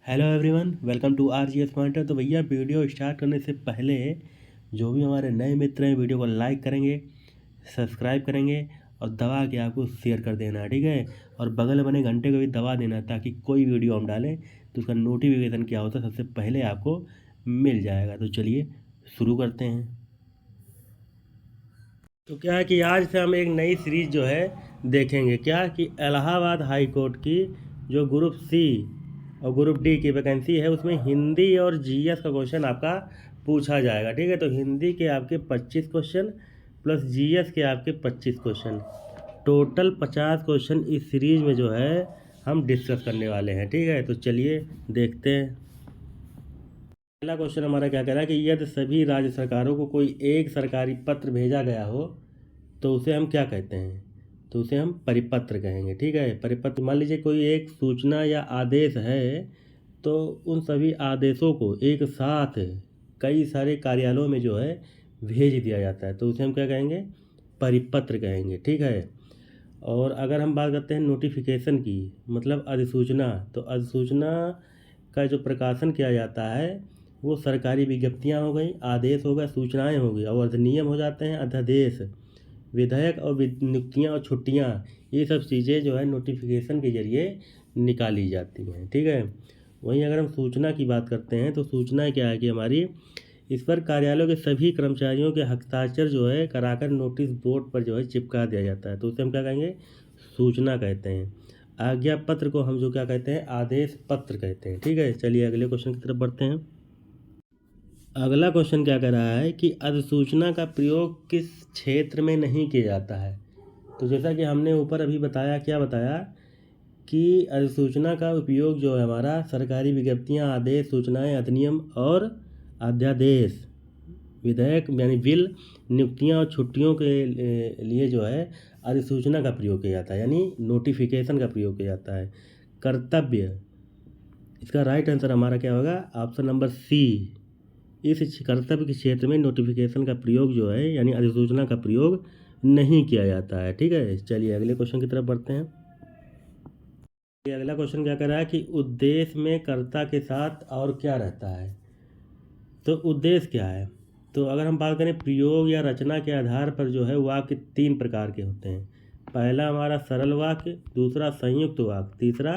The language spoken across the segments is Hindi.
Hello everyone, welcome to RGS pointer. तो भैया वीडियो स्टार्ट करने से पहले जो भी हमारे नए मित्र हैं वीडियो को लाइक करेंगे, सब्सक्राइब करेंगे और दबा के आपको शेयर कर देना है, ठीक है। और बगल में बने घंटे को भी दबा देना है ताकि कोई वीडियो हम डालें तो उसका नोटिफिकेशन क्या होता है सबसे पहले आपको मिल जाएगा। तो चलिए शुरू करते हैं। तो क्या है कि आज से हम एक नई सीरीज जो है देखेंगे, क्या कि इलाहाबाद हाई कोर्ट की जो ग्रुप सी और ग्रुप डी की वैकेंसी है उसमें हिंदी और जीएस का क्वेश्चन आपका पूछा जाएगा, ठीक है। तो हिंदी के आपके 25 क्वेश्चन प्लस जीएस के आपके 25 क्वेश्चन, टोटल 50 क्वेश्चन इस सीरीज में जो है हम डिस्कस करने वाले हैं, ठीक है। तो चलिए देखते हैं। पहला क्वेश्चन हमारा क्या कह रहा है कि यदि सभी राज्य सरकारों को कोई एक सरकारी पत्र भेजा गया हो तो उसे हम क्या कहते हैं? तो उसे हम परिपत्र कहेंगे, ठीक है। परिपत्र, मान लीजिए कोई एक सूचना या आदेश है तो उन सभी आदेशों को एक साथ कई सारे कार्यालयों में जो है भेज दिया जाता है तो उसे हम क्या कहेंगे? परिपत्र कहेंगे, ठीक है। और अगर हम बात करते हैं नोटिफिकेशन की, मतलब अधिसूचना, तो अधिसूचना का जो प्रकाशन किया जाता है वो सरकारी विज्ञप्तियाँ हो गई, आदेश हो गए, सूचनाएं हो गई, और अधिनियम हो जाते हैं, अध्यादेश, विधेयक और नियुक्तियाँ और छुट्टियाँ, ये सब चीज़ें जो है नोटिफिकेशन के जरिए निकाली जाती हैं, ठीक है। वहीं अगर हम सूचना की बात करते हैं तो सूचना क्या है कि हमारी इस पर कार्यालयों के सभी कर्मचारियों के हस्ताक्षर जो है कराकर नोटिस बोर्ड पर जो है चिपका दिया जाता है तो उसे हम क्या कहेंगे? सूचना कहते हैं। आज्ञा पत्र को हम जो क्या कहते हैं? आदेश पत्र कहते हैं, ठीक है। चलिए अगले क्वेश्चन की तरफ बढ़ते हैं। अगला क्वेश्चन क्या कह रहा है कि अधिसूचना का प्रयोग किस क्षेत्र में नहीं किया जाता है? तो जैसा कि हमने ऊपर अभी बताया, क्या बताया कि अधिसूचना का उपयोग जो है हमारा सरकारी विज्ञप्तियां, आदेश, सूचनाएं, अधिनियम और अध्यादेश, विधेयक यानी बिल, नियुक्तियां और छुट्टियों के लिए जो है अधिसूचना का प्रयोग किया जाता है, यानी नोटिफिकेशन का प्रयोग किया जाता है। कर्तव्य, इसका राइट आंसर हमारा क्या होगा? Option number C. इस कर्तव्य के क्षेत्र में नोटिफिकेशन का प्रयोग जो है यानी अधिसूचना का प्रयोग नहीं किया जाता है, ठीक है। चलिए अगले क्वेश्चन की तरफ बढ़ते हैं। ये अगला क्वेश्चन क्या कर रहा है कि उद्देश्य में कर्ता के साथ और क्या रहता है? तो उद्देश्य क्या है? तो अगर हम बात करें प्रयोग या रचना के आधार पर जो है वाक्य 3 प्रकार के होते हैं। पहला हमारा सरल वाक्य, दूसरा संयुक्त वाक्य, तीसरा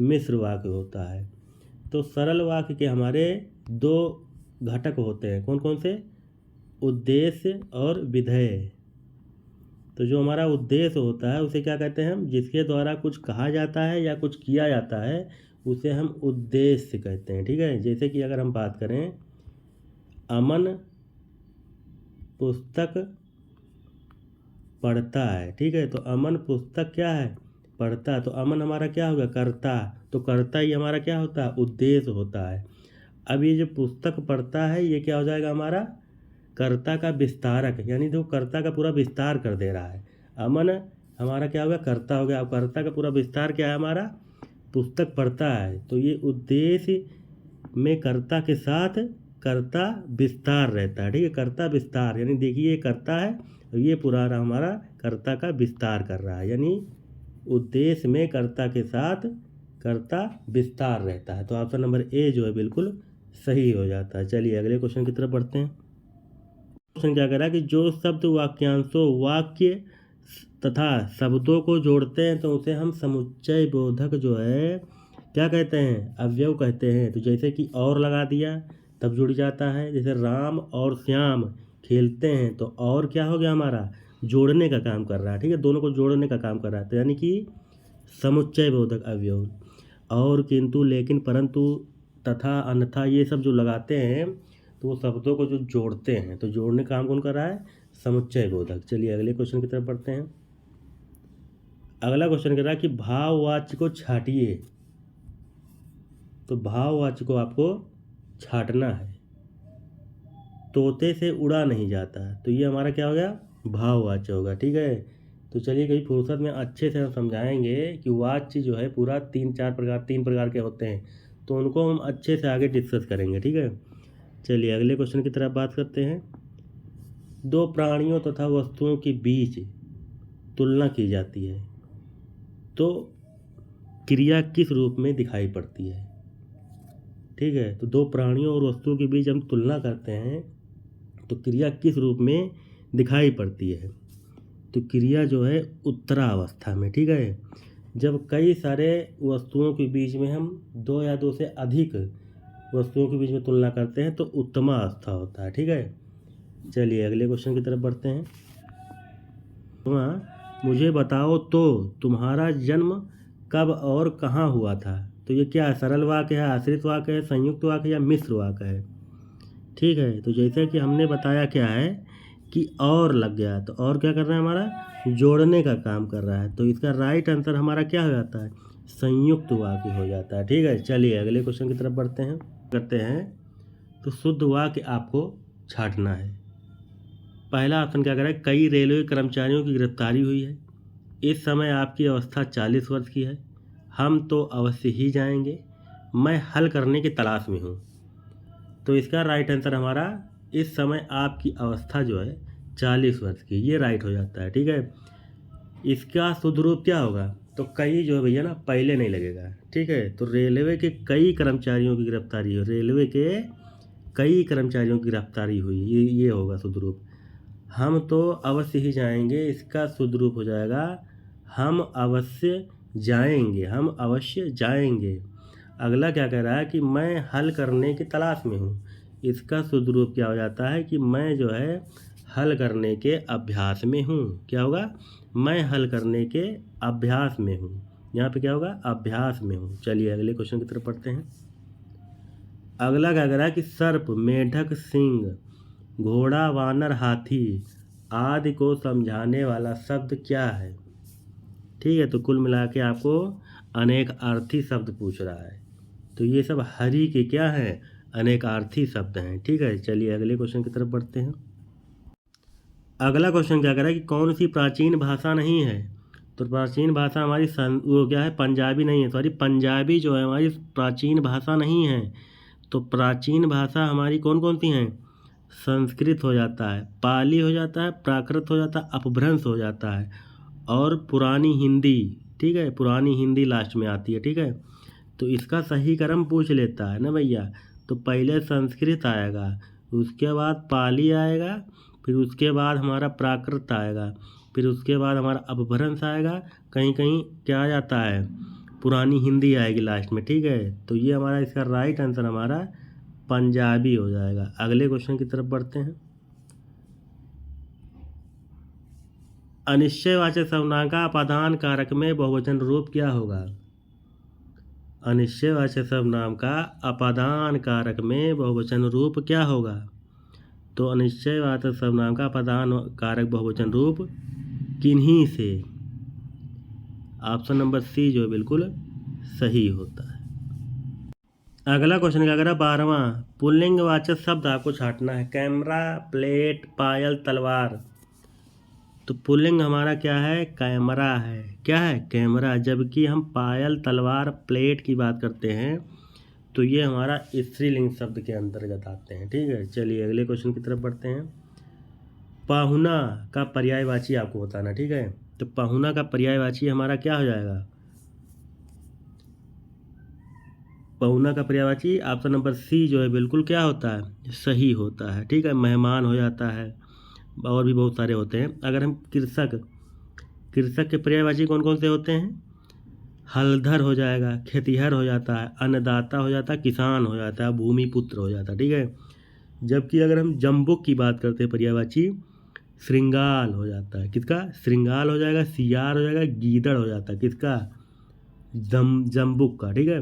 मिश्र वाक्य होता है। तो सरल वाक्य के हमारे 2 घटक होते हैं, कौन कौन से? उद्देश्य और विधेय। तो जो हमारा उद्देश्य होता है उसे क्या कहते हैं हम? जिसके द्वारा कुछ कहा जाता है या कुछ किया जाता है उसे हम उद्देश्य कहते हैं, ठीक है। जैसे कि अगर हम बात करें, अमन पुस्तक पढ़ता है, ठीक है। तो अमन पुस्तक क्या है? पढ़ता। तो अमन हमारा क्या होगा? कर्ता। तो कर्ता ही हमारा क्या होता है? उद्देश्य होता है। अब ये जो पुस्तक पढ़ता है ये क्या हो जाएगा हमारा? कर्ता का विस्तारक, यानी जो कर्ता का पूरा विस्तार कर दे रहा है। अमन हमारा क्या होगा? कर्ता हो गया। अब कर्ता का पूरा विस्तार क्या है हमारा? पुस्तक पढ़ता है। तो ये उद्देश्य में कर्ता के साथ कर्ता विस्तार रहता है, ठीक है। कर्ता विस्तार, यानी देखिए ये कर्ता है और ये पूरा हमारा कर्ता का विस्तार कर रहा है, यानी उद्देश्य में कर्ता के साथ कर्ता विस्तार रहता है। तो ऑप्शन नंबर ए जो है बिल्कुल सही हो जाता है। चलिए अगले क्वेश्चन की तरफ बढ़ते हैं। क्वेश्चन क्या कह रहा है कि जो शब्द वाक्यांशों, वाक्य तथा शब्दों को जोड़ते हैं तो उसे हम समुच्चय बोधक जो है क्या कहते हैं? अवयव कहते हैं। तो जैसे कि और लगा दिया तब जुड़ जाता है। जैसे राम और श्याम खेलते हैं तो और क्या हो गया हमारा? जोड़ने का काम कर रहा है, ठीक है। दोनों को जोड़ने का काम कर रहा है तो यानी कि समुच्चय बोधक अवयव। और, किंतु, लेकिन, परंतु, तथा, अन्यथा, ये सब जो लगाते हैं तो वो शब्दों को जो जोड़ते हैं तो जोड़ने का काम कौन कर रहा है? समुच्चय बोधक। चलिए अगले क्वेश्चन की तरफ बढ़ते हैं। अगला क्वेश्चन कह रहा है कि भाववाच्य को छाटिए। तो भाववाच्य को आपको छाटना है। तोते से उड़ा नहीं जाता, तो ये हमारा क्या हो गया? भाववाच्य होगा, ठीक है। तो चलिए कभी फुर्सत में अच्छे से हम समझाएंगे कि वाच्य जो है पूरा 3 प्रकार के होते हैं तो उनको हम अच्छे से आगे डिस्कस करेंगे, ठीक है। चलिए अगले क्वेश्चन की तरफ बात करते हैं। 2 प्राणियों तथा वस्तुओं के बीच तुलना की जाती है तो क्रिया किस रूप में दिखाई पड़ती है? ठीक है। तो दो प्राणियों और वस्तुओं के बीच हम तुलना करते हैं तो क्रिया किस रूप में दिखाई पड़ती है? तो क्रिया जो है उत्तरावस्था में, ठीक है। जब कई सारे वस्तुओं के बीच में हम दो या दो से अधिक वस्तुओं के बीच में तुलना करते हैं तो उत्तमावस्था होता है, ठीक है। चलिए अगले क्वेश्चन की तरफ बढ़ते हैं। मुझे बताओ तो तुम्हारा जन्म कब और कहाँ हुआ था? तो ये क्या है? सरल वाक्य है, आश्रित वाक्य है, संयुक्त वाक्य या मिश्र वाक्य है? ठीक है। तो जैसे कि हमने बताया क्या है कि और लग गया, तो और क्या कर रहा है? हमारा जोड़ने का काम कर रहा है। तो इसका राइट आंसर हमारा क्या हो जाता है? संयुक्त वाक्य हो जाता है, ठीक है। चलिए अगले क्वेश्चन की तरफ बढ़ते हैं। करते हैं तो शुद्ध वाक्य आपको छांटना है। पहला ऑप्शन क्या कर रहा है? कई रेलवे कर्मचारियों की गिरफ्तारी हुई है। इस समय आपकी अवस्था 40 वर्ष की है। हम तो अवश्य ही जाएंगे। मैं हल करने की तलाश में हूँ। तो इसका राइट आंसर हमारा इस समय आपकी अवस्था जो है 40 वर्ष की, ये राइट हो जाता है, ठीक है। इसका शुद्ध रूप क्या होगा? तो कई जो है भैया ना पहले नहीं लगेगा, ठीक है। तो रेलवे के कई कर्मचारियों की गिरफ्तारी हुई, रेलवे के कई कर्मचारियों की गिरफ्तारी हुई, ये होगा शुद्ध रूप। हम तो अवश्य ही जाएंगे, इसका शुद्ध रूप हो जाएगा हम अवश्य जाएंगे, हम अवश्य जाएंगे। अगला क्या कह रहा है कि मैं हल करने की तलाश में हूँ। इसका शुद्ध रूप क्या हो जाता है कि मैं जो है हल करने के अभ्यास में हूँ। क्या होगा? मैं हल करने के अभ्यास में हूँ। यहाँ पे क्या होगा? अभ्यास में हूँ। चलिए अगले क्वेश्चन की तरफ पढ़ते हैं। अगला क्या कह रहा है कि सर्प, मेढक, सिंह, घोड़ा, वानर, हाथी आदि को समझाने वाला शब्द क्या है? ठीक है। तो कुल मिला के आपको अनेक अर्थी शब्द पूछ रहा है। तो ये सब हरि के क्या हैं? अनेकार्थी शब्द हैं, ठीक है। चलिए अगले क्वेश्चन की तरफ बढ़ते हैं। अगला क्वेश्चन क्या कह रहा है कि कौन सी प्राचीन भाषा नहीं है? तो प्राचीन भाषा हमारी वो क्या है? पंजाबी नहीं है, सॉरी, पंजाबी जो है हमारी प्राचीन भाषा नहीं है। तो प्राचीन भाषा हमारी कौन कौन सी हैं? संस्कृत हो जाता है, पाली हो जाता है, प्राकृत हो जाता है, अपभ्रंश हो जाता है और पुरानी हिंदी, ठीक है। पुरानी हिंदी लास्ट में आती है, ठीक है। तो इसका सही क्रम पूछ लेता है ना भैया। तो पहले संस्कृत आएगा, उसके बाद पाली आएगा, फिर उसके बाद हमारा प्राकृत आएगा, फिर उसके बाद हमारा अपभ्रंश आएगा, कहीं कहीं क्या आ जाता है? पुरानी हिंदी आएगी लास्ट में, ठीक है। तो ये हमारा इसका राइट आंसर हमारा पंजाबी हो जाएगा। अगले क्वेश्चन की तरफ बढ़ते हैं। अनिश्चयवाचक सर्वनाम का अपादान कारक में बहुवचन रूप क्या होगा? अनिश्चयवाचक सर्वनाम का अपादान कारक में बहुवचन रूप क्या होगा? तो अनिश्चयवाचक सर्वनाम का अपादान कारक बहुवचन रूप किन्हीं से। ऑप्शन नंबर सी जो बिल्कुल सही होता है। अगला क्वेश्चन क्या करा? 12वां, पुल्लिंगवाचक शब्द आपको छांटना है। कैमरा, प्लेट, पायल, तलवार। तो पुल्लिंग हमारा क्या है? कैमरा है। क्या है? कैमरा। जबकि हम पायल, तलवार, प्लेट की बात करते हैं तो ये हमारा स्त्रीलिंग शब्द के अंतर्गत आते हैं, ठीक है। चलिए अगले क्वेश्चन की तरफ बढ़ते हैं। पाहुना का पर्यायवाची आपको बताना, ठीक है। तो पाहुना का पर्यायवाची हमारा क्या हो जाएगा? पाहुना का पर्यायवाची ऑप्शन नंबर सी जो है बिल्कुल क्या होता है? सही होता है, ठीक है। मेहमान हो जाता है और भी बहुत सारे होते हैं। अगर हम कृषक के पर्यायवाची कौन कौन से होते हैं? हलधर हो जाएगा, खेतिहर हो जाता है, अन्नदाता हो जाता है, किसान हो जाता है, भूमिपुत्र हो जाता है, ठीक है। जबकि अगर हम जम्बुक की बात करते हैं पर्यायवाची, श्रृंगाल हो जाता है। किसका? श्रृंगाल हो जाएगा, सियार हो जाएगा, गीदड़ हो जाता है। किसका? जम्बुक का, ठीक है।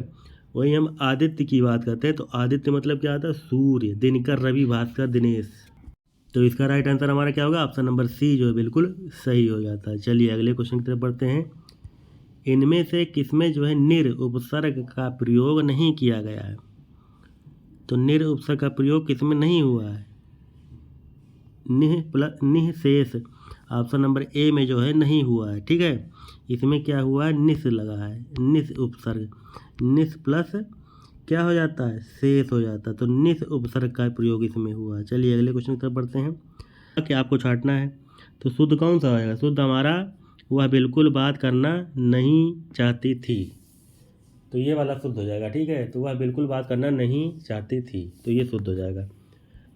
वही हम आदित्य की बात करते हैं तो आदित्य मतलब क्या आता है? सूर्य, दिनकर, रवि, भास्कर, दिनेश। तो इसका राइट आंसर हमारा क्या होगा? ऑप्शन नंबर सी जो है बिल्कुल सही हो जाता है। चलिए अगले क्वेश्चन की तरफ बढ़ते हैं। इनमें से किसमें जो है निर उपसर्ग का प्रयोग नहीं किया गया है? तो निर उपसर्ग का प्रयोग किसमें नहीं हुआ है? निह शेष ऑप्शन नंबर ए में जो है नहीं हुआ है, ठीक है। इसमें क्या हुआ है? निस लगा है, निस उपसर्ग, निस प्लस क्या हो जाता है? शेष हो जाता है। तो निस उपसर्ग का प्रयोग इसमें हुआ है। चलिए अगले क्वेश्चन की तरफ बढ़ते हैं। क्या आपको छांटना है? तो शुद्ध कौन सा होगा? शुद्ध हमारा वह बिल्कुल बात करना नहीं चाहती थी। तो ये वाला शुद्ध हो जाएगा। ठीक है, तो वह बिल्कुल बात करना नहीं चाहती थी, तो ये शुद्ध हो जाएगा।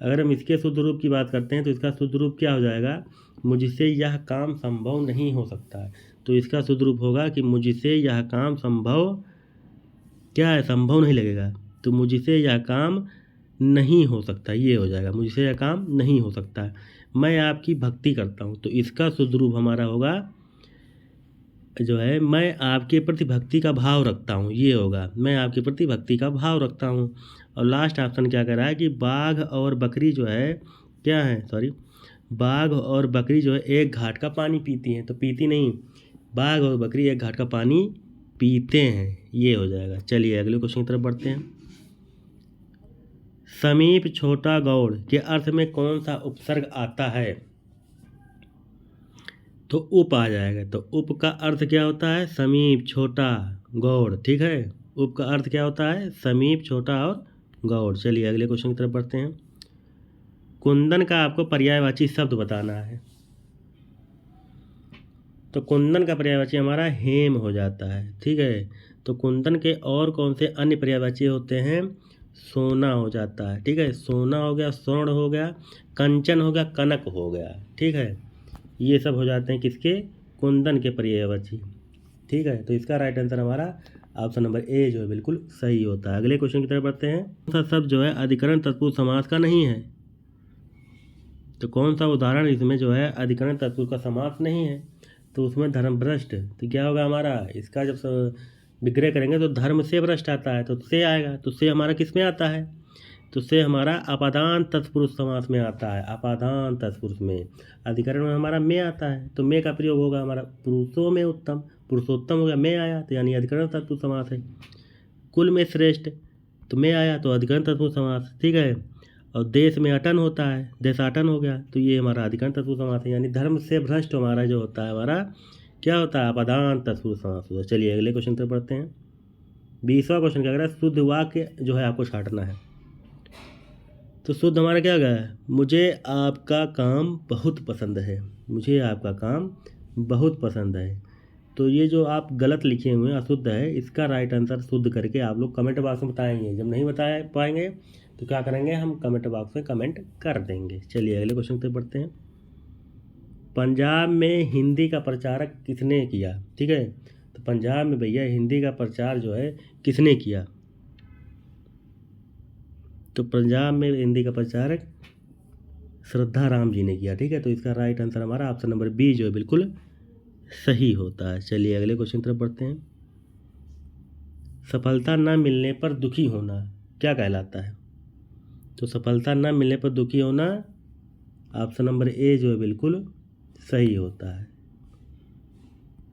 अगर हम इसके शुद्ध रूप की बात करते हैं तो इसका शुद्ध रूप क्या हो जाएगा, मुझसे यह काम संभव नहीं हो सकता है। तो इसका शुद्ध रूप होगा कि मुझसे यह काम संभव क्या है, संभव नहीं लगेगा, तो मुझसे यह काम नहीं हो सकता, ये हो जाएगा, मुझसे यह काम नहीं हो सकता है। मैं आपकी भक्ति करता हूँ, तो इसका शुद्ध रूप हमारा होगा जो है, मैं आपके प्रति भक्ति का भाव रखता हूँ, ये होगा, मैं आपके प्रति भक्ति का भाव रखता हूँ। और लास्ट ऑप्शन क्या कह रहा है कि बाघ और बकरी जो है क्या है, सॉरी, बाघ और बकरी जो है एक घाट का पानी पीती हैं, तो पीती नहीं, बाघ और बकरी एक घाट का पानी पीते हैं, ये हो जाएगा। चलिए अगले क्वेश्चन की तरफ बढ़ते हैं। समीप छोटा गौड़ के अर्थ में कौन सा उपसर्ग आता है, तो उप आ जाएगा। तो उप का अर्थ क्या होता है, समीप छोटा गौड़। ठीक है, उप का अर्थ क्या होता है, समीप छोटा और गौड़। चलिए अगले क्वेश्चन की तरफ बढ़ते हैं। कुंदन का आपको पर्यायवाची शब्द बताना है, तो कुंदन का पर्यायवाची हमारा हेम हो जाता है। ठीक है, तो कुंदन के और कौन से अन्य पर्यायवाची होते हैं, सोना हो जाता है। ठीक है, सोना हो गया, स्वर्ण हो गया, कंचन हो गया, कनक हो गया। ठीक है, ये सब हो जाते हैं किसके, कुंदन के पर्यायवाची। ठीक है, तो इसका राइट आंसर हमारा ऑप्शन नंबर ए जो है बिल्कुल सही होता है। अगले क्वेश्चन की तरफ बढ़ते हैं। कौन सा शब्द जो है अधिकरण तत्पुरुष समास का नहीं है, तो कौन सा उदाहरण इसमें जो है अधिकरण तत्पुरुष का समास नहीं है, तो उसमें धर्मभ्रष्ट। तो क्या होगा हमारा, इसका जब विग्रह करेंगे तो धर्म से भ्रष्ट आता है, तो से आएगा, तो से हमारा किस में आता है, तो से हमारा अपादान तत्पुरुष समास में आता है। अपादान तत्पुरुष में, अधिकरण में हमारा में आता है, तो में का प्रयोग होगा हमारा पुरुषों में उत्तम, पुरुषोत्तम हो गया, में आया, तो यानी अधिकरण तत्पुरुष समास है। कुल में श्रेष्ठ, तो में आया, तो अधिकरण तत्पुरुष समास। ठीक है, और देश में अटन होता है, देशाटन हो गया, तो ये हमारा अधिकरण तत्पुरुष समास है। यानी धर्म से भ्रष्ट हमारा जो होता है, हमारा क्या होता है, अपादान तत्पुरुष समास होता है। चलिए अगले क्वेश्चन पर पढ़ते हैं। 20वां क्वेश्चन क्या कह रहा है, शुद्ध वाक्य जो है आपको छांटना है। तो शुद्ध हमारा क्या गया है, मुझे आपका काम बहुत पसंद है, मुझे आपका काम बहुत पसंद है। तो ये जो आप गलत लिखे हुए हैं अशुद्ध है, इसका राइट आंसर शुद्ध करके आप लोग कमेंट बॉक्स में बताएंगे। जब नहीं बता पाएंगे तो क्या करेंगे, हम कमेंट बॉक्स में कमेंट कर देंगे। चलिए अगले क्वेश्चन पे बढ़ते हैं। पंजाब में हिंदी का प्रचारक किसने किया। ठीक है, तो पंजाब में भैया हिंदी का प्रचार जो है किसने किया, तो पंजाब में हिंदी का प्रचारक श्रद्धा राम जी ने किया। ठीक है, तो इसका राइट आंसर हमारा ऑप्शन नंबर बी जो है बिल्कुल सही होता है। चलिए अगले क्वेश्चन तरफ बढ़ते हैं। सफलता न मिलने पर दुखी होना क्या कहलाता है, तो सफलता न मिलने पर दुखी होना ऑप्शन नंबर ए जो है बिल्कुल सही होता है।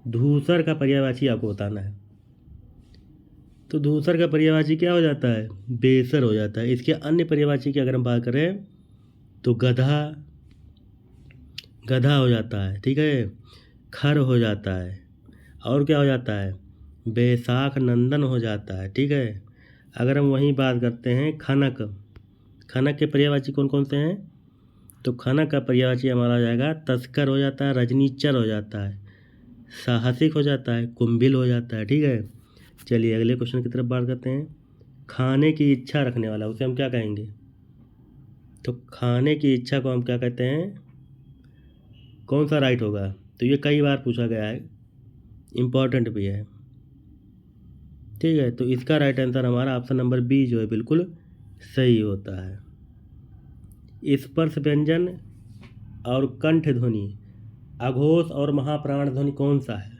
धूसर का पर्यायवाची आपको बताना है, तो धूसर का पर्यायवाची क्या हो जाता है, बेसर हो जाता है। इसके अन्य पर्यायवाची की अगर हम बात करें तो गधा, गधा हो जाता है। ठीक है, खर हो जाता है, और क्या हो जाता है, बैसाख नंदन हो जाता है। ठीक है, अगर हम वहीं बात करते हैं खनक, खनक के पर्यायवाची कौन कौन से हैं, तो खनक का पर्यायवाची हमारा हो जाएगा तस्कर हो जाता है, रजनीचर हो जाता है, साहसिक हो जाता है, कुंभिल हो जाता है। ठीक है, चलिए अगले क्वेश्चन की तरफ बात करते हैं। खाने की इच्छा रखने वाला उसे हम क्या कहेंगे, तो खाने की इच्छा को हम क्या कहते हैं, कौन सा राइट होगा, तो ये कई बार पूछा गया है, इम्पॉर्टेंट भी है। ठीक है, तो इसका राइट आंसर हमारा ऑप्शन नंबर बी जो है बिल्कुल सही होता है। स्पर्श व्यंजन और कंठ ध्वनि, अघोष और महाप्राण ध्वनि कौन सा है।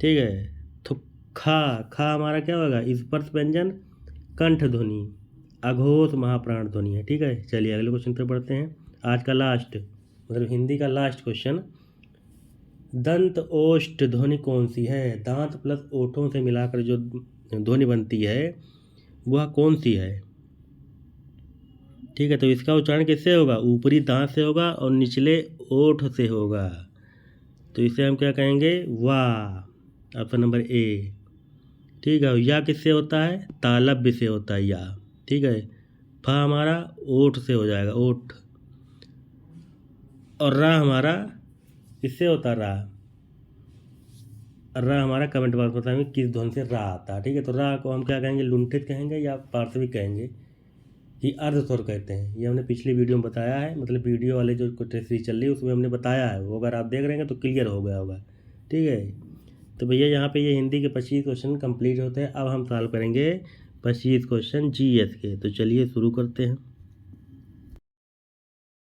ठीक है, तो खा, खा हमारा क्या होगा, स्पर्श व्यंजन कंठ ध्वनि, अघोष महाप्राण ध्वनि है। ठीक है, चलिए अगले क्वेश्चन पर बढ़ते हैं। आज का लास्ट मतलब हिंदी का लास्ट क्वेश्चन, दंत ओष्ठ ध्वनि कौन सी है, दांत प्लस ओठों से मिलाकर जो ध्वनि बनती है वह कौन सी है। ठीक है, तो इसका उच्चारण किससे होगा, ऊपरी दांत से होगा और निचले ओठ से होगा, तो इसे हम क्या कहेंगे, वाह, ऑप्शन नंबर ए। ठीक है, या किससे होता है, तालव्य से होता है या। ठीक है, फा हमारा ओठ से हो जाएगा, ओठ, और रा हमारा किससे होता है, रा, र हमारा कमेंट बॉक्स में बताएंगे किस ध्वनि से रा आता है, ठीक है। तो रा को हम क्या कहेंगे, लुंठित कहेंगे या पार्श्विक कहेंगे कि अर्ध स्वर कहते हैं। ये हमने पिछली वीडियो में बताया है, मतलब वीडियो वाले जो टेस्ट सीरीज चल रही है उसमें हमने बताया है, वो अगर आप देख रहे हैं तो क्लियर हो गया होगा, ठीक है। तो भैया यहाँ पे ये हिंदी के 25 क्वेश्चन कंप्लीट होते हैं। अब हम सॉल्व करेंगे 25 क्वेश्चन जीएस के। तो चलिए शुरू करते हैं।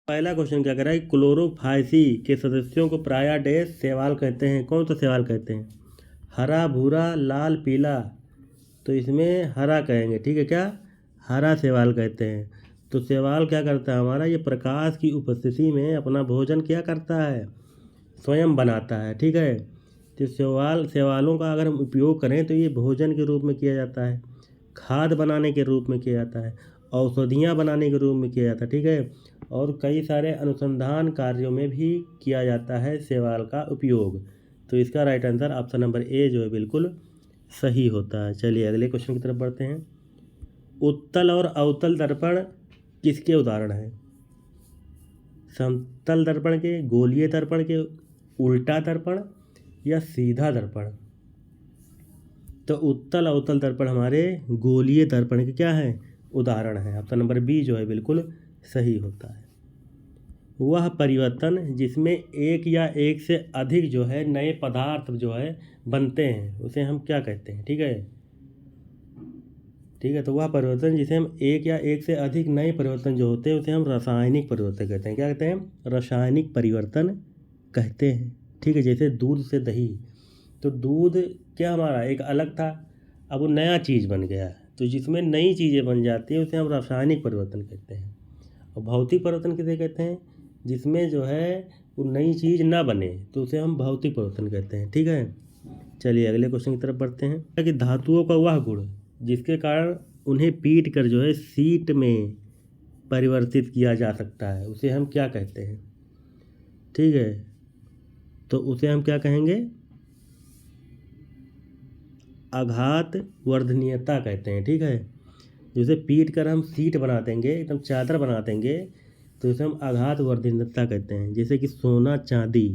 पहला क्वेश्चन क्या कह रहा है, क्लोरोफाइसी के सदस्यों को प्रायः डैश शैवाल कहते हैं। कौन सा शैवाल कहते हैं, हरा, भूरा, लाल, पीला। तो इसमें हरा कहेंगे, ठीक है। क्या, हरा शैवाल कहते हैं। तो शैवाल क्या करता है हमारा, ये प्रकाश की उपस्थिति में अपना भोजन क्या करता है, स्वयं बनाता है, ठीक है। तो शैवालों का अगर हम उपयोग करें तो ये भोजन के रूप में किया जाता है, खाद बनाने के रूप में किया जाता है, औषधियाँ बनाने के रूप में किया जाता है, ठीक है। और कई सारे अनुसंधान कार्यों में भी किया जाता है शैवाल का उपयोग। तो इसका right answer option number A जो है बिल्कुल सही होता है। चलिए अगले क्वेश्चन की तरफ बढ़ते हैं। उत्तल और अवतल दर्पण किसके उदाहरण हैं, समतल दर्पण के, गोलीय दर्पण के, उल्टा दर्पण या सीधा दर्पण। तो उत्तल अवतल दर्पण हमारे गोलीय दर्पण के क्या है, उदाहरण है। ऑप्शन नंबर बी जो है बिल्कुल सही होता है। वह परिवर्तन जिसमें एक या एक से अधिक जो है नए पदार्थ जो है बनते हैं उसे हम क्या कहते हैं, ठीक है। ठीक है, तो वह परिवर्तन जिसे हम एक या एक से अधिक नए परिवर्तन जो होते हैं उसे हम रासायनिक परिवर्तन कहते हैं। क्या कहते हैं, रासायनिक परिवर्तन कहते हैं, ठीक है। जैसे दूध से दही, तो दूध क्या हमारा एक अलग था, अब वो नया चीज़ बन गया है। तो जिसमें नई चीज़ें बन जाती हैं उसे हम रासायनिक परिवर्तन कहते हैं। और भौतिक परिवर्तन किसे कहते हैं, जिसमें जो है वो नई चीज़ ना बने तो उसे हम भौतिक परिवर्तन कहते हैं, ठीक है। चलिए अगले क्वेश्चन की तरफ बढ़ते हैं कि धातुओं का वह गुण जिसके कारण उन्हें पीट कर जो है सीट में परिवर्तित किया जा सकता है उसे हम क्या कहते हैं, ठीक है। तो उसे हम क्या कहेंगे, आघात वर्धनीयता कहते हैं, ठीक है। जैसे पीट कर हम सीट बना देंगे, एकदम चादर बना देंगे, तो उसे हम आघात वर्धनीयता कहते हैं। जैसे कि सोना, चांदी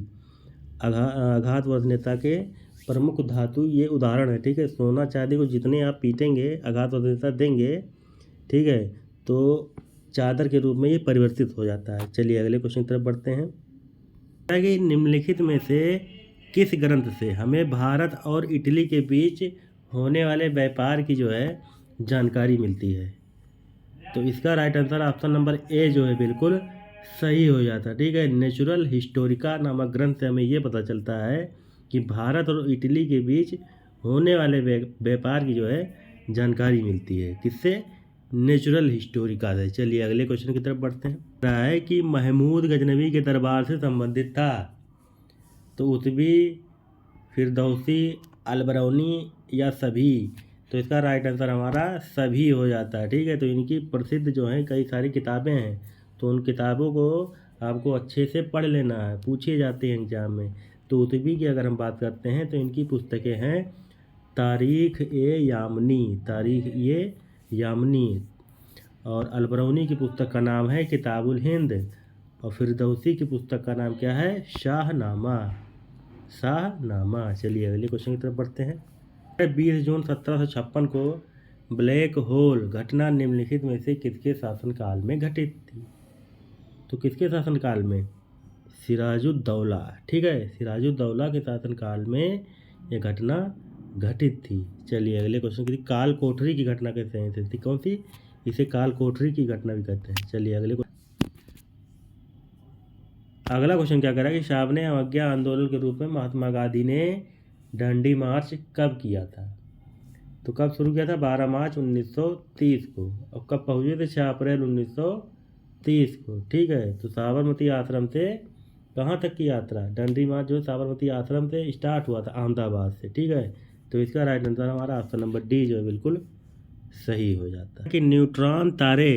आघात वर्धनीयता के प्रमुख धातु ये उदाहरण है, ठीक है। सोना चांदी को जितने आप पीटेंगे, आघात वर्धनीयता देंगे, ठीक है, तो चादर के रूप में ये परिवर्तित हो जाता है। चलिए अगले क्वेश्चन की तरफ बढ़ते हैं कि निम्नलिखित में से किस ग्रंथ से हमें भारत और इटली के बीच होने वाले व्यापार की जो है जानकारी मिलती है। तो इसका right answer option number A जो है बिल्कुल सही हो जाता है, ठीक है। नेचुरल हिस्टोरिका नामक ग्रंथ से हमें ये पता चलता है कि भारत और इटली के बीच होने वाले व्यापार की जो है जानकारी मिलती है, किससे, नेचुरल हिस्टोरिका से। चलिए अगले क्वेश्चन की तरफ बढ़ते हैं। रहा है कि महमूद गजनवी के दरबार से संबंधित था। तो उत्बी, फिरदौसी, अलबरौनी या सभी। तो इसका राइट आंसर हमारा सभी हो जाता है, ठीक है। तो इनकी प्रसिद्ध जो हैं कई सारी किताबें हैं, तो उन किताबों को आपको अच्छे से पढ़ लेना है, पूछे जाते हैं एग्जाम में। तो उत्बी की अगर हम बात करते हैं तो इनकी पुस्तकें हैं तारीख ए यामनी, तारीख ए यामनी। और अलबरौनी की पुस्तक का नाम है किताबुल हिंद। और फिरदौसी की पुस्तक का नाम क्या है, शाहनामा, शाहनामा। चलिए अगले क्वेश्चन की तरफ बढ़ते हैं। 20 जून 1756 को ब्लैक होल घटना निम्नलिखित में से किसके शासनकाल में घटित थी। तो किसके शासनकाल में, सिराजुद्दौला, ठीक है। सिराजुद्दौला के शासनकाल में ये घटना घटित थी। चलिए अगले क्वेश्चन की, काल कोठरी की घटना कैसे है थी, कौन सी, इसे काल कोठरी की घटना भी कहते हैं। चलिए अगला क्वेश्चन क्या कह रहा है कि सावने अवज्ञा आंदोलन के रूप में महात्मा गांधी ने दांडी मार्च कब किया था। तो कब शुरू किया था, 12 मार्च 1930 को। और कब पहुँचे थे, 6 अप्रैल 1930 को, ठीक है। तो साबरमती आश्रम से कहाँ तक की यात्रा, दांडी मार्च जो है साबरमती आश्रम से स्टार्ट हुआ था, अहमदाबाद से, ठीक है। तो इसका राइट आंसर हमारा ऑप्शन नंबर डी जो है बिल्कुल सही हो जाता है कि न्यूट्रॉन तारे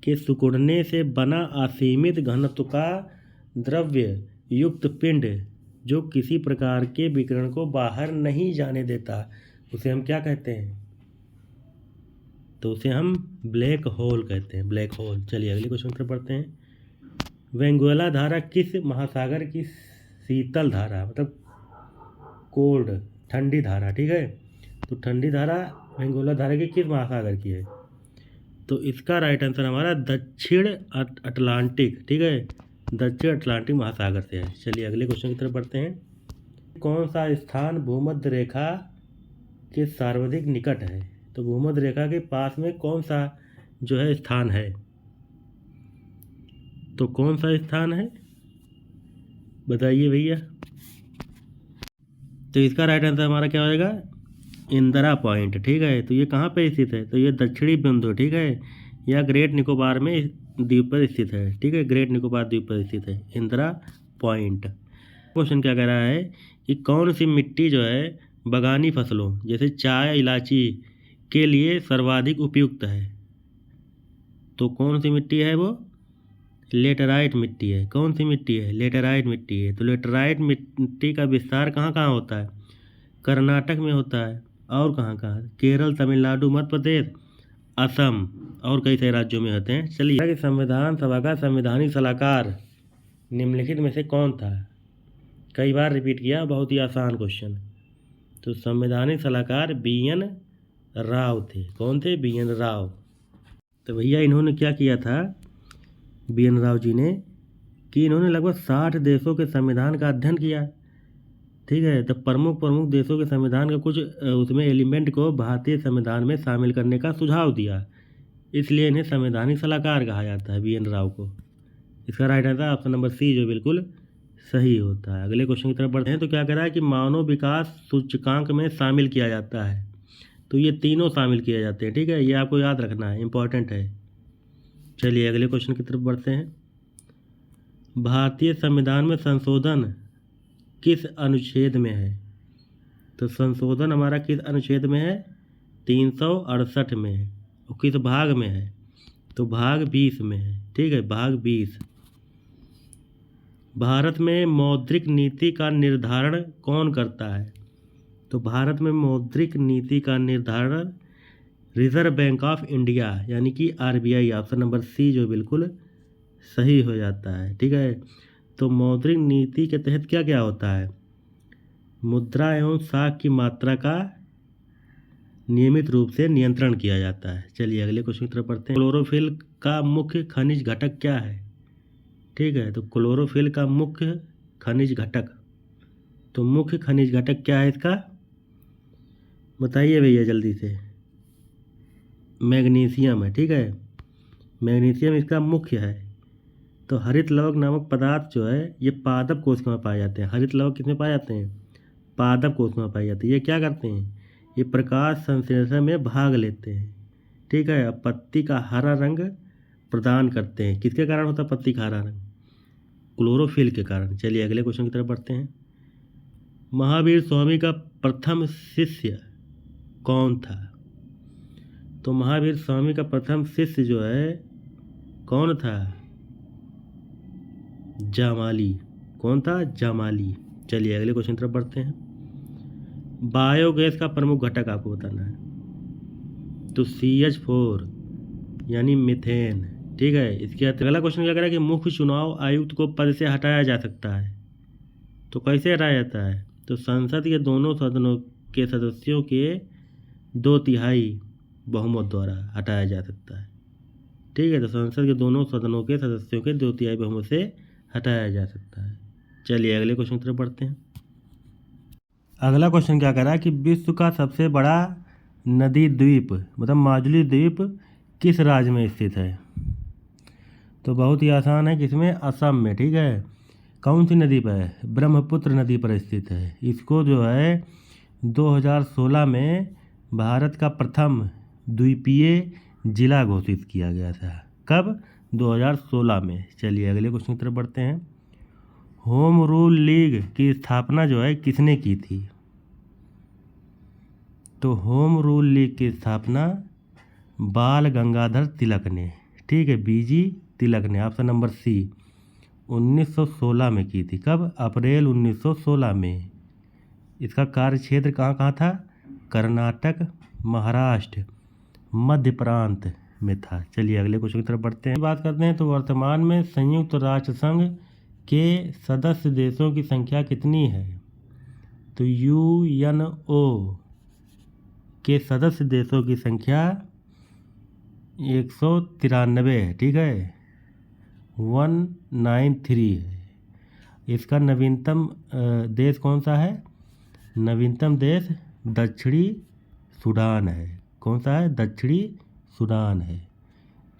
के सिकुड़ने से बना असीमित घनत्व का द्रव्य युक्त पिंड जो किसी प्रकार के विकिरण को बाहर नहीं जाने देता उसे हम क्या कहते हैं, तो उसे हम ब्लैक होल कहते हैं, ब्लैक होल। चलिए अगले क्वेश्चन पर पढ़ते हैं। वेंगुएला धारा किस महासागर की शीतल धारा, मतलब कोल्ड, ठंडी धारा, ठीक है। तो ठंडी धारा वेंगुर्ला धारा की किस महासागर की है? तो इसका राइट आंसर हमारा दक्षिण अटलांटिक, ठीक है, दक्षिण अटलांटिक महासागर से है। चलिए अगले क्वेश्चन की तरफ बढ़ते हैं। कौन सा स्थान भूमध्य रेखा के सर्वाधिक निकट है? तो भूमध्य रेखा के पास में कौन सा जो है स्थान है? तो कौन सा स्थान है बताइए भैया। तो इसका राइट आंसर हमारा क्या होएगा? इंदिरा पॉइंट, ठीक है। तो ये कहाँ पे स्थित है? तो ये दक्षिणी बिंदु, ठीक है, या ग्रेट निकोबार में द्वीप पर स्थित है, ठीक है, ग्रेट निकोबार द्वीप पर स्थित है इंदिरा पॉइंट। क्वेश्चन क्या कह रहा है कि कौन सी मिट्टी जो है बागानी फसलों जैसे चाय इलायची के लिए सर्वाधिक उपयुक्त है? तो कौन सी मिट्टी है वो? लेटराइट मिट्टी है। कौन सी मिट्टी है? लेटराइट मिट्टी है। तो लेटराइट मिट्टी का विस्तार कहाँ कहाँ होता है? कर्नाटक में होता है, और कहाँ कहाँ? केरल, तमिलनाडु, मध्य प्रदेश, असम और कई सारे राज्यों में होते हैं। चलिए, संविधान सभा का संवैधानिक सलाहकार निम्नलिखित में से कौन था? कई बार रिपीट किया, बहुत ही आसान क्वेश्चन। तो संवैधानिक सलाहकार BN राव थे। कौन थे? BN राव। तो भैया इन्होंने क्या किया था BN राव जी ने, कि इन्होंने लगभग 60 देशों के संविधान का अध्ययन किया, ठीक है। तो प्रमुख देशों के संविधान का कुछ उसमें एलिमेंट को भारतीय संविधान में शामिल करने का सुझाव दिया, इसलिए इन्हें संवैधानिक सलाहकार कहा जाता है BN राव को। इसका right answer option number C जो बिल्कुल सही होता है। अगले क्वेश्चन की तरफ बढ़ते हैं। तो क्या कह रहा है कि मानव विकास सूचकांक में शामिल किया जाता है? तो ये तीनों शामिल किए जाते हैं, ठीक है, ये आपको याद रखना है, इंपॉर्टेंट है। चलिए अगले क्वेश्चन की तरफ बढ़ते हैं। भारतीय संविधान में संशोधन किस अनुच्छेद में है? तो संशोधन हमारा किस अनुच्छेद में है? 368 में है। और किस भाग में है? तो भाग 20 में है, ठीक है, भाग 20। भारत में मौद्रिक नीति का निर्धारण कौन करता है? तो भारत में मौद्रिक नीति का निर्धारण रिजर्व बैंक ऑफ इंडिया यानी कि RBI, ऑप्शन नंबर C जो बिल्कुल सही हो जाता है, ठीक है। तो मौद्रिक नीति के तहत क्या क्या होता है? मुद्रा एवं साख की मात्रा का नियमित रूप से नियंत्रण किया जाता है। चलिए अगले क्वेश्चन की तरफ बढ़ते हैं। क्लोरोफिल का मुख्य खनिज घटक क्या है? ठीक है, तो क्लोरोफिल का मुख्य खनिज घटक, तो मुख्य खनिज घटक क्या है इसका? बताइए भैया जल्दी से। मैग्नीशियम है, ठीक है, मैग्नीशियम इसका मुख्य है। तो हरित लवक नामक पदार्थ जो है ये पादप कोशिका में पाए जाते हैं। हरित लवक किसमें पाए जाते हैं? पादप कोशिका में पाए जाते हैं। ये क्या करते हैं? ये प्रकाश संश्लेषण में भाग लेते हैं, ठीक है। अब पत्ती का हरा रंग प्रदान करते हैं। किसके कारण होता है पत्ती का हरा रंग? क्लोरोफिल के कारण। चलिए अगले क्वेश्चन की तरफ बढ़ते हैं। महावीर स्वामी का प्रथम शिष्य कौन था? तो महावीर स्वामी का प्रथम शिष्य जो है कौन था? जामाली। कौन था? जामाली। चलिए अगले क्वेश्चन की तरफ बढ़ते हैं। बायोगैस का प्रमुख घटक आपको बताना है। तो CH4 यानी मीथेन, ठीक है। इसके अगला क्वेश्चन क्या कह रहा है कि मुख्य चुनाव आयुक्त को पद से हटाया जा सकता है। तो कैसे हटाया जाता है? तो संसद के दोनों सदनों के सदस्यों के 2/3 बहुमत द्वारा हटाया जा सकता है, ठीक है। तो संसद के दोनों सदनों के सदस्यों के 2/3 बहुमत से हटाया जा सकता है। चलिए अगले क्वेश्चन की तरफ बढ़ते हैं। अगला क्वेश्चन क्या कह रहा है कि विश्व का सबसे बड़ा नदी द्वीप मतलब माजुली द्वीप किस राज्य में स्थित है? तो बहुत ही आसान है, किसमें? असम में, ठीक है। कौन सी नदी पर है? ब्रह्मपुत्र नदी पर स्थित है। इसको जो है 2016 में भारत का प्रथम द्वीपीय जिला घोषित किया गया था। कब? 2016 में। चलिए अगले क्वेश्चन की तरफ बढ़ते हैं। होम रूल लीग की स्थापना जो है किसने की थी? तो होम रूल लीग की स्थापना बाल गंगाधर तिलक ने, ठीक है, BG तिलक ने, ऑप्शन नंबर C 1916 में की थी। कब? अप्रैल 1916 में। इसका कार्य क्षेत्र कहाँ कहाँ था? कर्नाटक, महाराष्ट्र, मध्य प्रांत में था। चलिए अगले क्वेश्चन की तरफ बढ़ते हैं। बात करते हैं तो वर्तमान में संयुक्त राष्ट्र संघ के सदस्य देशों की संख्या कितनी है? तो UNO के सदस्य देशों की संख्या 193 है, ठीक है, 193 है। इसका नवीनतम देश कौन सा है? नवीनतम देश दक्षिणी सूडान है। कौन सा है? दक्षिणी सूडान है।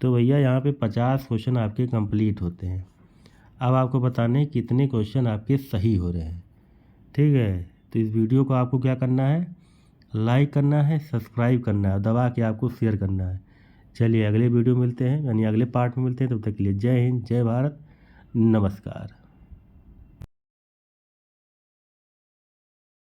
तो भैया यहाँ पे 50 क्वेश्चन आपके कंप्लीट होते हैं। अब आपको बताने हैं कितने क्वेश्चन आपके सही हो रहे हैं, ठीक है। तो इस वीडियो को आपको क्या करना है? लाइक करना है, सब्सक्राइब करना है, दबा के आपको शेयर करना है। चलिए अगले वीडियो मिलते हैं, यानी अगले पार्ट में मिलते हैं। तब तक के लिए जय हिंद, जय भारत, नमस्कार।